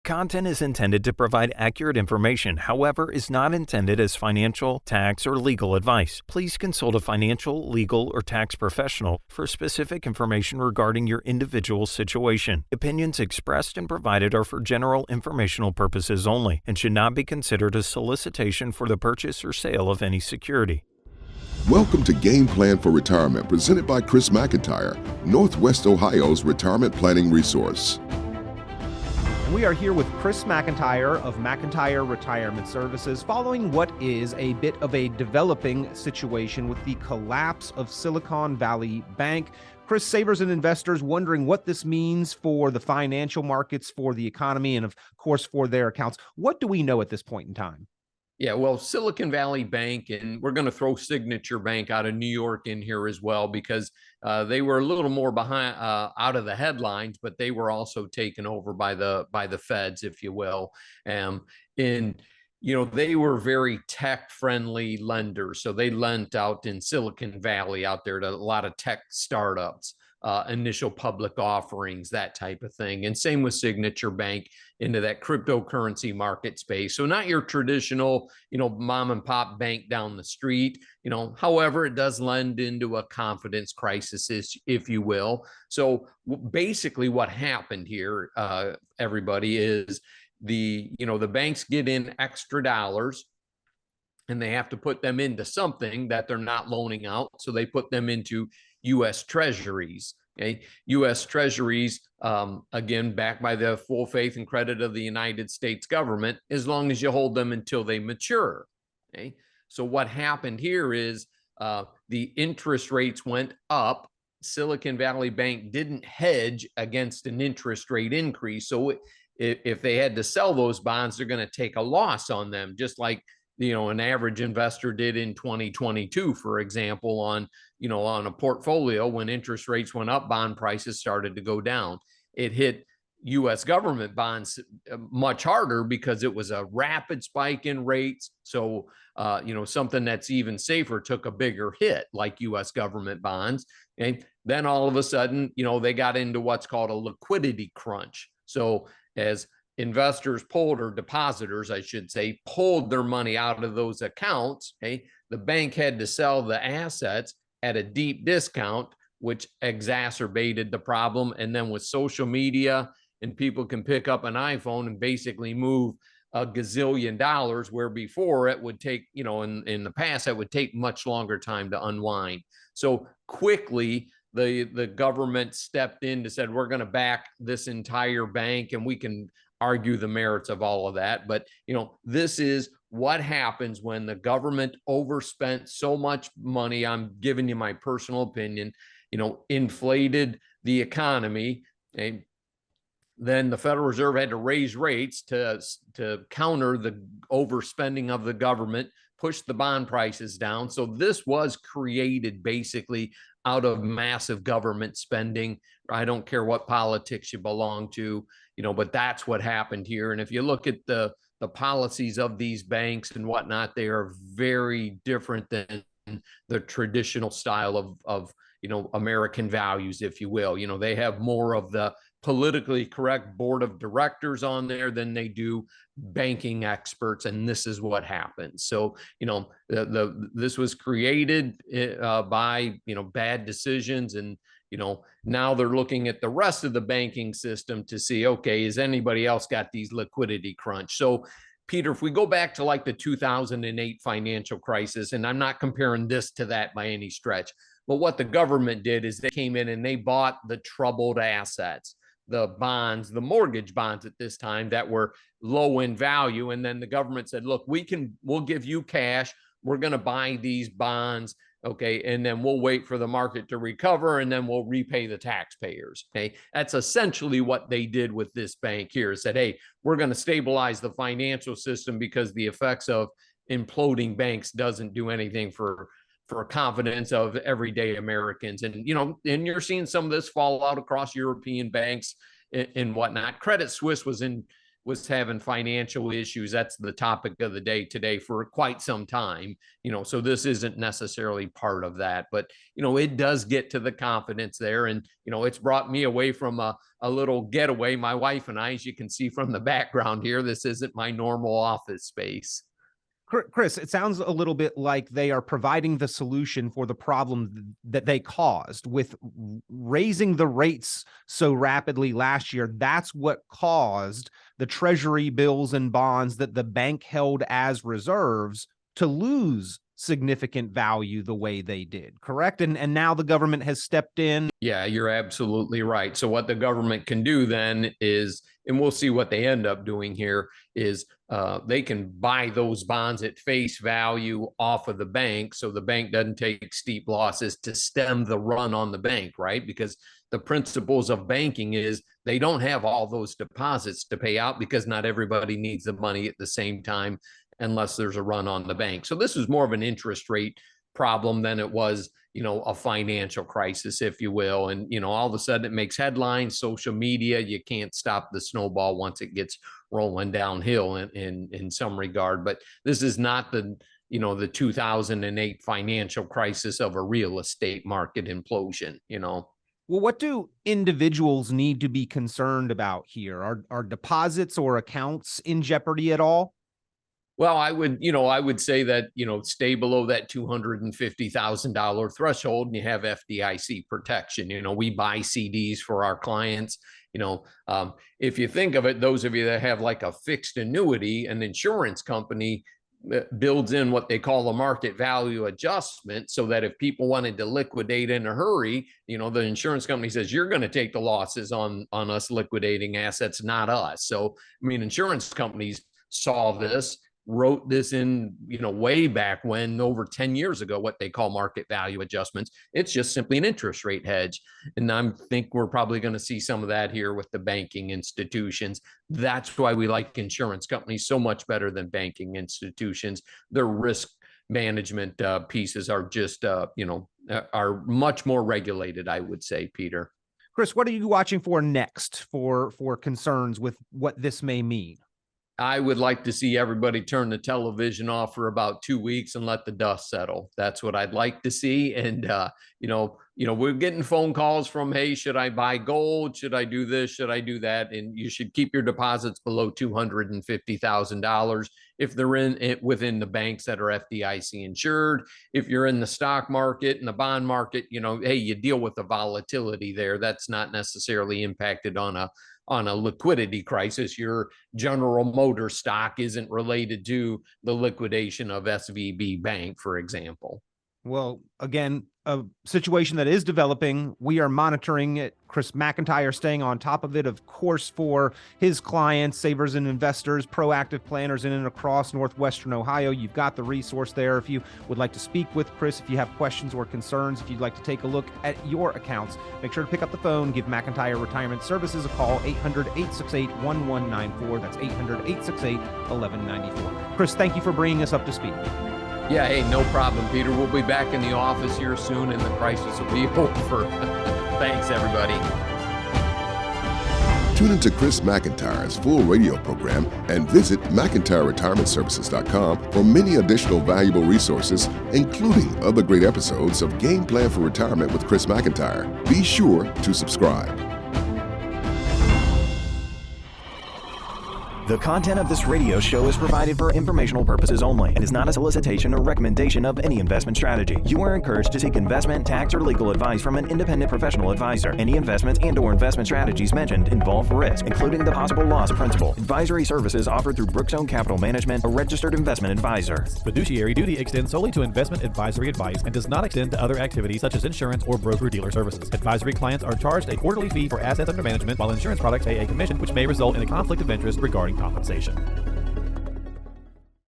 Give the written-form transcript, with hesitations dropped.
Content is intended to provide accurate information, however, is not intended as financial, tax, or legal advice. Please consult a financial, legal, or tax professional for specific information regarding your individual situation. Opinions expressed and provided are for general informational purposes only and should not be considered a solicitation for the purchase or sale of any security. Welcome to Game Plan for Retirement, presented by Chris McIntire, Northwest Ohio's retirement planning resource. We are here with Chris McIntire of McIntire Retirement Services, following what is a bit of a developing situation with the collapse of Silicon Valley Bank. Chris, savers and investors wondering what this means for the financial markets, for the economy, and of course for their accounts. What do we know at this point in time? Yeah, well, Silicon Valley Bank, and we're going to throw Signature Bank out of New York in here as well, because they were a little more behind, out of the headlines, but they were also taken over by the feds, if you will. They were very tech-friendly lenders, so they lent out in Silicon Valley out there to a lot of tech startups. Initial public offerings, that type of thing. And same with Signature Bank into that cryptocurrency market space. So not your traditional, mom and pop bank down the street, however, it does lend into a confidence crisis, if you will. So basically what happened here, everybody, is the banks get in extra dollars and they have to put them into something that they're not loaning out. So they put them into U.S. Treasuries. Okay, U.S. Treasuries, again, backed by the full faith and credit of the United States government, as long as you hold them until they mature. Okay, so what happened here is the interest rates went up. Silicon Valley Bank didn't hedge against an interest rate increase. So if they had to sell those bonds, they're going to take a loss on them, just like an average investor did in 2022, for example, on a portfolio. When interest rates went up, bond prices started to go down. It hit U.S. government bonds much harder because it was a rapid spike in rates. So, something that's even safer took a bigger hit, like U.S. government bonds. And then all of a sudden, they got into what's called a liquidity crunch. So as investors pulled, or depositors, I should say, pulled their money out of those accounts, okay, the bank had to sell the assets at a deep discount, which exacerbated the problem. And then with social media, and people can pick up an iPhone and basically move a gazillion dollars, where before it would take, in the past, it would take much longer time to unwind. So quickly, the government stepped in to said, we're going to back this entire bank, and we can argue the merits of all of that. But, this is what happens when the government overspent so much money. I'm giving you my personal opinion, inflated the economy. And then the Federal Reserve had to raise rates to counter the overspending of the government, push the bond prices down. So this was created basically out of massive government spending. I don't care what politics you belong to, but that's what happened here. And if you look at the policies of these banks and whatnot, they are very different than the traditional style of American values, if you will. They have more of the politically correct board of directors on there than they do banking experts, and this is what happens. So this was created by bad decisions, and now they're looking at the rest of the banking system to see, okay, has anybody else got these liquidity crunch? So Peter, if we go back to like the 2008 financial crisis, and I'm not comparing this to that by any stretch, but what the government did is they came in and they bought the troubled assets, the bonds, the mortgage bonds at this time that were low in value. And then the government said, look, we'll give you cash. We're going to buy these bonds. Okay. And then we'll wait for the market to recover, and then we'll repay the taxpayers. Okay. That's essentially what they did with this bank here. Said, hey, we're going to stabilize the financial system because the effects of imploding banks doesn't do anything for confidence of everyday Americans. And, and you're seeing some of this fall out across European banks and whatnot. Credit Suisse was in was having financial issues. That's the topic of the day today for quite some time, so this isn't necessarily part of that, but, it does get to the confidence there. And, it's brought me away from a little getaway. My wife and I, as you can see from the background here, this isn't my normal office space. Chris, it sounds a little bit like they are providing the solution for the problem that they caused with raising the rates so rapidly last year. That's what caused the treasury bills and bonds that the bank held as reserves to lose significant value the way they did, correct? And now the government has stepped in. Yeah, you're absolutely right. So what the government can do then is, and we'll see what they end up doing here, is they can buy those bonds at face value off of the bank, so the bank doesn't take steep losses to stem the run on the bank, right? Because the principles of banking is they don't have all those deposits to pay out, because not everybody needs the money at the same time unless there's a run on the bank. So this is more of an interest rate problem than it was, a financial crisis, if you will. And, all of a sudden it makes headlines, social media. You can't stop the snowball once it gets rolling downhill in some regard. But this is not the 2008 financial crisis of a real estate market implosion. Well, what do individuals need to be concerned about here? Are deposits or accounts in jeopardy at all? Well, I would say that, stay below that $250,000 threshold and you have FDIC protection. We buy CDs for our clients. If you think of it, those of you that have like a fixed annuity, an insurance company builds in what they call a market value adjustment, so that if people wanted to liquidate in a hurry, the insurance company says, you're going to take the losses on us liquidating assets, not us. So, insurance companies saw this, wrote this in, way back when, over 10 years ago, what they call market value adjustments. It's just simply an interest rate hedge. And I think we're probably going to see some of that here with the banking institutions. That's why we like insurance companies so much better than banking institutions. Their risk management pieces are just, are much more regulated, I would say, Peter. Chris, what are you watching for next for concerns with what this may mean? I would like to see everybody turn the television off for about 2 weeks and let the dust settle. That's what I'd like to see. And, we're getting phone calls from, hey, should I buy gold? Should I do this? Should I do that? And you should keep your deposits below $250,000 if they're within the banks that are FDIC insured. If you're in the stock market and the bond market, hey, you deal with the volatility there. That's not necessarily impacted on a liquidity crisis. Your General Motors stock isn't related to the liquidation of SVB Bank, for example. Well, again, a situation that is developing. We are monitoring it. Chris McIntire staying on top of it, of course, for his clients, savers and investors, proactive planners in and across Northwestern Ohio. You've got the resource there. If you would like to speak with Chris, if you have questions or concerns, if you'd like to take a look at your accounts, make sure to pick up the phone. Give McIntire Retirement Services a call, 800-868-1194. That's 800-868-1194. Chris, thank you for bringing us up to speed. Yeah, hey, no problem, Peter. We'll be back in the office here soon, and the crisis will be over. Thanks, everybody. Tune into Chris McIntire's full radio program and visit McIntireRetirementServices.com for many additional valuable resources, including other great episodes of Game Plan for Retirement with Chris McIntire. Be sure to subscribe. The content of this radio show is provided for informational purposes only and is not a solicitation or recommendation of any investment strategy. You are encouraged to seek investment, tax, or legal advice from an independent professional advisor. Any investments and/or investment strategies mentioned involve risk, including the possible loss of principal. Advisory services offered through Brookstone Capital Management, a registered investment advisor. Fiduciary duty extends solely to investment advisory advice and does not extend to other activities such as insurance or broker-dealer services. Advisory clients are charged a quarterly fee for assets under management, while insurance products pay a commission, which may result in a conflict of interest regarding compensation.